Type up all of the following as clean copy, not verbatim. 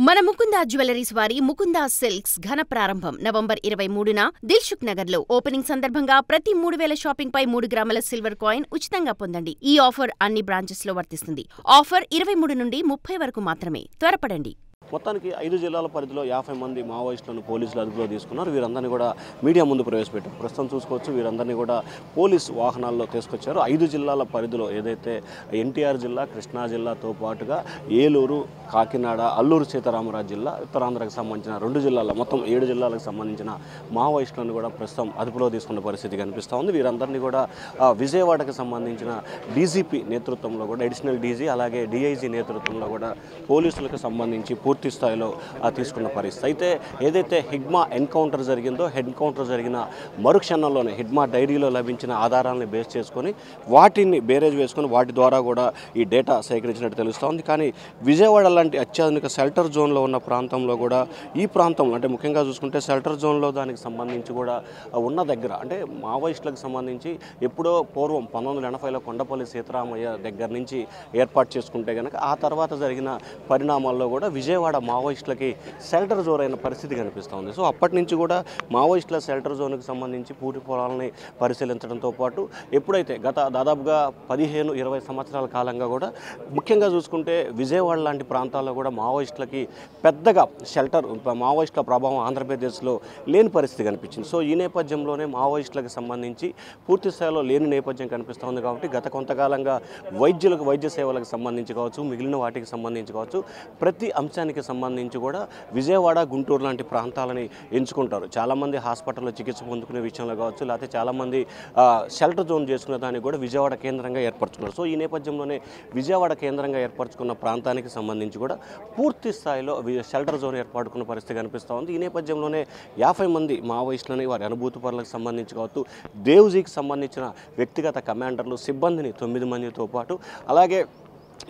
మన ముకుందా జ్యువెలరీస్ వారి ముకుందా సిల్క్స్ ఘన ప్రారంభం నవంబర్ 23న దిల్సుఖ్ నగర్ లో ఓపెనింగ్ సందర్భంగా ప్రతి 3000 షాపింగ్ పై 3 గ్రాముల సిల్వర్ కాయిన్ ఉచితంగా పొందండి. ఈ ఆఫర్ అన్ని బ్రాంచెస్ లో వర్తిస్తుంది. ఆఫర్ 23 నుండి 30 వరకు మాత్రమే. త్వరపడండి. మొత్తానికి 5 జిల్లాల పరిధిలో 50 మంది మావోయిస్టులను పోలీసులు అదుపులో తీసుకున్నారు. వీరందరినీ కూడా మీడియా ముందు ప్రవేశపెట్టారు. ప్రస్తుతం చూసుకోవచ్చు, వీరందరినీ కూడా పోలీస్ వాహనాల్లో తీసుకొచ్చారు. 5 జిల్లాల పరిధిలో ఏదైతే ఎన్టీఆర్ జిల్లా, కృష్ణా జిల్లాతో పాటుగా ఏలూరు, కాకినాడ, అల్లూరు సీతారామరాజు జిల్లా, ఉత్తరాంధ్రకు సంబంధించిన 2 జిల్లాల మొత్తం 7 జిల్లాలకు సంబంధించిన మావోయిస్టులను కూడా ప్రస్తుతం అదుపులో తీసుకున్న పరిస్థితి కనిపిస్తూ ఉంది. వీరందరినీ కూడా విజయవాడకు సంబంధించిన డీజీపీ నేతృత్వంలో కూడా, అడిషనల్ డీజీ అలాగే డీఐజీ నేతృత్వంలో కూడా పోలీసులకు సంబంధించి పూర్తి స్థాయిలో తీసుకున్న పరిస్థితి. అయితే ఏదైతే హిగ్మా ఎన్కౌంటర్ జరిగిందో, ఎన్కౌంటర్ జరిగిన మరుక్షణంలోనే హిగ్మా డైరీలో లభించిన ఆధారాలను బేస్ చేసుకొని వాటిని బేరేజ్ వేసుకొని వాటి ద్వారా కూడా ఈ డేటా సేకరించినట్టు తెలుస్తోంది. కానీ విజయవాడ లాంటి అత్యాధునిక షెల్టర్ జోన్లో ఉన్న ప్రాంతంలో కూడా, ఈ ప్రాంతంలో అంటే ముఖ్యంగా చూసుకుంటే షెల్టర్ జోన్లో దానికి సంబంధించి కూడా ఉన్న దగ్గర అంటే మావోయిస్టులకు సంబంధించి ఎప్పుడో పూర్వం 1980లో కొండపల్లి సీతారామయ్య దగ్గర నుంచి ఏర్పాటు చేసుకుంటే కనుక ఆ తర్వాత జరిగిన పరిణామాల్లో కూడా విజయవాడ మావోయిస్టులకి షెల్టర్ జోన్ అయిన పరిస్థితి కనిపిస్తుంది. సో అప్పటి నుంచి కూడా మావోయిస్టుల షెల్టర్ జోన్కి సంబంధించి పూర్తి పొలాలని పరిశీలించడంతో పాటు ఎప్పుడైతే గత దాదాపుగా 15-20 సంవత్సరాల కాలంగా కూడా ముఖ్యంగా చూసుకుంటే విజయవాడ లాంటి ప్రాంతాల్లో కూడా మావోయిస్టులకి పెద్దగా షెల్టర్, మావోయిస్టుల ప్రభావం ఆంధ్రప్రదేశ్లో లేని పరిస్థితి కనిపించింది. సో ఈ నేపథ్యంలోనే మావోయిస్టులకు సంబంధించి పూర్తి స్థాయిలో లేని నేపథ్యం కనిపిస్తుంది. కాబట్టి గత కొంతకాలంగా వైద్య సేవలకు సంబంధించి కావచ్చు, మిగిలిన వాటికి సంబంధించి కావచ్చు, ప్రతి అంశానికి సంబంధించి కూడా విజయవాడ, గుంటూరు లాంటి ప్రాంతాలని ఎంచుకుంటారు. చాలామంది హాస్పిటల్లో చికిత్స పొందుకునే విషయంలో కావచ్చు, లేకపోతే చాలామంది షెల్టర్ జోన్ చేసుకునే దానికి కూడా విజయవాడ కేంద్రంగా ఏర్పరచుకున్నారు. సో ఈ నేపథ్యంలోనే విజయవాడ కేంద్రంగా ఏర్పరచుకున్న ప్రాంతానికి సంబంధించి కూడా పూర్తి స్థాయిలో షెల్టర్ జోన్ ఏర్పడుకున్న పరిస్థితి కనిపిస్తూ ఉంది. ఈ నేపథ్యంలోనే 50 మంది మావోయిస్టులని, వారి అనుభూతి పరులకు సంబంధించి కావచ్చు, దేవ్జీకి సంబంధించిన వ్యక్తిగత కమాండర్లు, సిబ్బందిని 9 మందితో పాటు అలాగే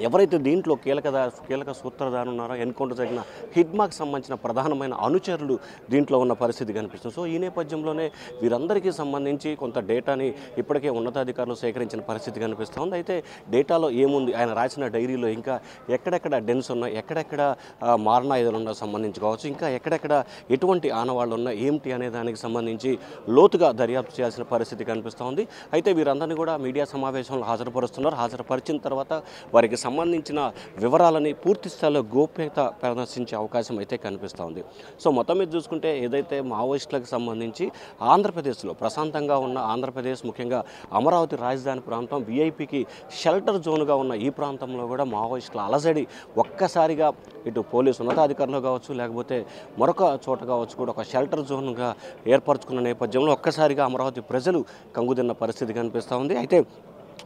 ఎవరైతే దీంట్లో కీలక సూత్రధారులు ఉన్నారో, ఎన్కౌంటర్ జరిగిన హిగ్మాకి సంబంధించిన ప్రధానమైన అనుచరులు దీంట్లో ఉన్న పరిస్థితి కనిపిస్తుంది. సో ఈ నేపథ్యంలోనే వీరందరికీ సంబంధించి కొంత డేటాని ఇప్పటికే ఉన్నతాధికారులు సేకరించిన పరిస్థితి కనిపిస్తుంది. అయితే డేటాలో ఏముంది, ఆయన రాసిన డైరీలో ఇంకా ఎక్కడెక్కడ డెన్స్ ఉన్నాయి, ఎక్కడెక్కడ మారణాయుధాలు ఉన్నాయో సంబంధించి కావచ్చు, ఇంకా ఎక్కడెక్కడ ఎటువంటి ఆనవాళ్ళు ఉన్నాయి ఏమిటి అనే దానికి సంబంధించి లోతుగా దర్యాప్తు చేయాల్సిన పరిస్థితి కనిపిస్తోంది. అయితే వీరందరినీ కూడా మీడియా సమావేశంలో హాజరుపరుస్తున్నారు. హాజరుపరిచిన తర్వాత వారికి సంబంధించిన వివరాలని పూర్తి స్థాయిలో గోప్యత ప్రదర్శించే అవకాశం అయితే కనిపిస్తోంది. సో మొత్తం మీద చూసుకుంటే ఏదైతే మావోయిస్టులకు సంబంధించి ఆంధ్రప్రదేశ్లో ప్రశాంతంగా ఉన్న ఆంధ్రప్రదేశ్, ముఖ్యంగా అమరావతి రాజధాని ప్రాంతం వీఐపీకి షెల్టర్ జోన్గా ఉన్న ఈ ప్రాంతంలో కూడా మావోయిస్టుల అలజడి ఒక్కసారిగా ఇటు పోలీసు ఉన్నతాధికారులు కావచ్చు, లేకపోతే మరొక చోట కావచ్చు కూడా ఒక షెల్టర్ జోన్గా ఏర్పరచుకున్న నేపథ్యంలో ఒక్కసారిగా అమరావతి ప్రజలు కంగుతిన్న పరిస్థితి కనిపిస్తూ ఉంది. అయితే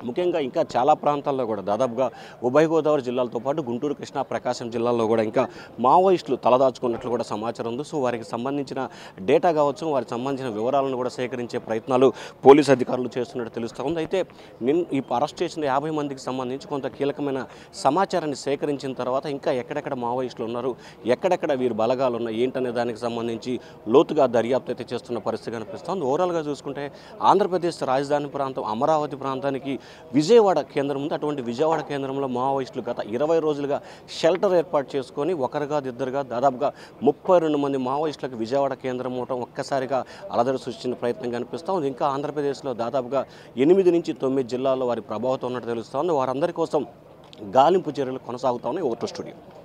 ముఖ్యంగా ఇంకా చాలా ప్రాంతాల్లో కూడా దాదాపుగా ఉభయ గోదావరి జిల్లాలతో పాటు గుంటూరు, కృష్ణా, ప్రకాశం జిల్లాల్లో కూడా ఇంకా మావోయిస్టులు తలదాచుకున్నట్లు కూడా సమాచారం ఉంది. సో వారికి సంబంధించిన డేటా కావచ్చు, వారికి సంబంధించిన వివరాలను కూడా సేకరించే ప్రయత్నాలు పోలీసు అధికారులు చేస్తున్నట్టు తెలుస్తూ ఉంది. అయితే ఈ అరెస్ట్ చేసిన 50 మందికి సంబంధించి కొంత కీలకమైన సమాచారాన్ని సేకరించిన తర్వాత ఇంకా ఎక్కడెక్కడ మావోయిస్టులు ఉన్నారు, ఎక్కడెక్కడ వీరి బలగాలు ఉన్నాయి ఏంటనే దానికి సంబంధించి లోతుగా దర్యాప్తు అయితే చేస్తున్న పరిస్థితి కనిపిస్తుంది. ఓవరాల్గా చూసుకుంటే ఆంధ్రప్రదేశ్ రాజధాని ప్రాంతం అమరావతి ప్రాంతానికి విజయవాడ కేంద్రం ఉంది. అటువంటి విజయవాడ కేంద్రంలో మావోయిస్టులు గత 20 రోజులుగా షెల్టర్ ఏర్పాటు చేసుకొని ఒకరుగా ఇద్దరుగా దాదాపుగా 32 మంది మావోయిస్టులకు విజయవాడ కేంద్రం అవటం ఒక్కసారిగా అలజడి సృష్టించిన ప్రయత్నం కనిపిస్తూ ఉంది. ఇంకా ఆంధ్రప్రదేశ్లో దాదాపుగా 8 నుంచి 9 జిల్లాల్లో వారి ప్రభావితం ఉన్నట్టు తెలుస్తూ ఉంది. వారందరి కోసం గాలింపు చర్యలు కొనసాగుతా ఉన్నాయి. Over to studio.